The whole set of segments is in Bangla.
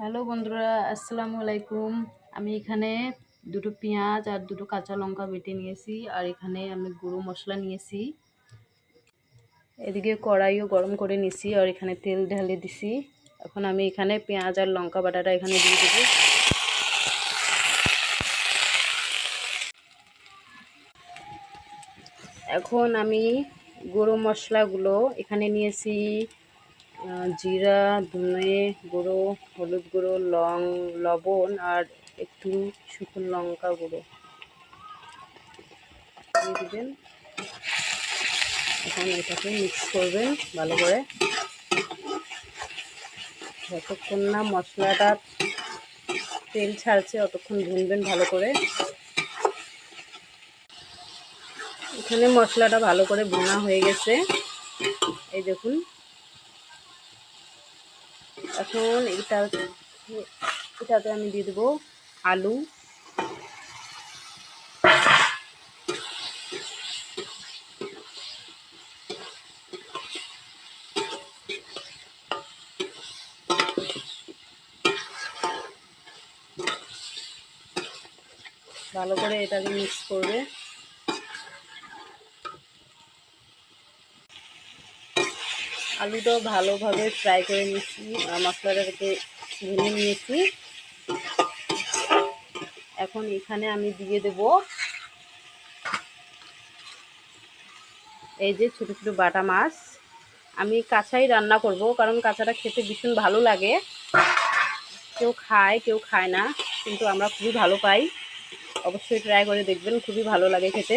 হ্যালো বন্ধুরা, আসসালামু আলাইকুম। আমি এখানে দুটো পেঁয়াজ আর দুটো কাঁচা লঙ্কা বেটে নিয়েছি, আর এখানে আমি গুঁড়ো মশলা নিয়েছি। এদিকে কড়াইও গরম করে নিছি, আর এখানে তেল ঢেলে দিছি। এখন আমি এখানে পেঁয়াজ আর লঙ্কা বাটাটা এখানে দিয়ে দেবো। এখন আমি গুঁড়ো মশলাগুলো এখানে নিয়েছি। জিরা, ধনে গুঁড়ো, হলুদ গুঁড়ো, লবণ আর একটু শুকনো লঙ্কা গুঁড়ো দিয়ে দেবেন। এখন এটাকে মিক্স করবেন ভালো করে, যতক্ষণ না মশলাটা তেল ছাড়ছে ততক্ষণ ভুনবেন ভালো করে। এখানে মশলাটা ভালো করে ভুনা হয়ে গেছে, এই দেখুন। এখন এটাতে আমি দিয়ে দেবো আলু। ভালো করে এটাকে মিক্স করবে। আলুটাও ভালোভাবে ফ্রাই করে নিয়েছি, মশলাটাকে ভেঙে নিয়েছি। এখন এখানে আমি দিয়ে দেব এই যে ছোট ছোট বাটা মাছ। আমি কাঁচাই রান্না করব, কারণ কাঁচাটা খেতে ভীষণ ভালো লাগে। কেউ খায় কেউ খায় না, কিন্তু আমরা খুবই ভালো পাই। অবশ্যই ট্রাই করে দেখবেন, খুবই ভালো লাগে খেতে।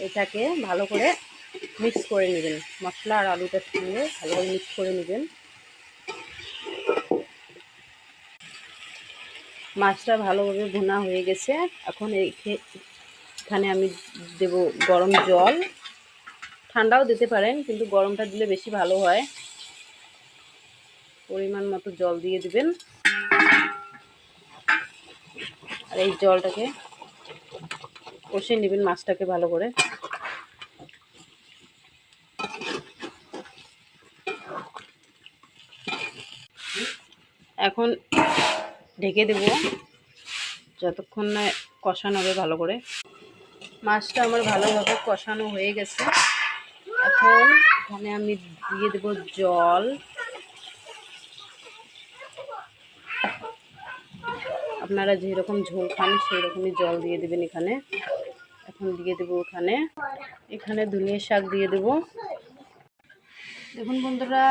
এটাকে ভালো করে মিক্স করে নেবেন, মশলা আর আলুটার সঙ্গে ভালোভাবে মিক্স করে নেবেন। মাছটা ভালোভাবে ভুনা হয়ে গেছে। এখন এখানে আমি দেব গরম জল। ঠান্ডাও দিতে পারেন, কিন্তু গরমটা দিলে বেশি ভালো হয়। পরিমাণ মতো জল দিয়ে দিবেন, আর এই জলটাকে কষে নেবেন মাছটাকে ভালো করে। এখন ঢেকে দেব যতক্ষণ না কষানো হবে ভালো করে। মাছটা আমার ভালোভাবে কষানো হয়ে গেছে। এখন এখানে আমি দিয়ে দেব জল। আপনারা যেরকম ঝোল খান সেই রকমই জল দিয়ে দেবেন এখানে। এখন দিয়ে দেবো এখানে ধনিয়া শাক দিয়ে দেবো। দেখুন বন্ধুরা,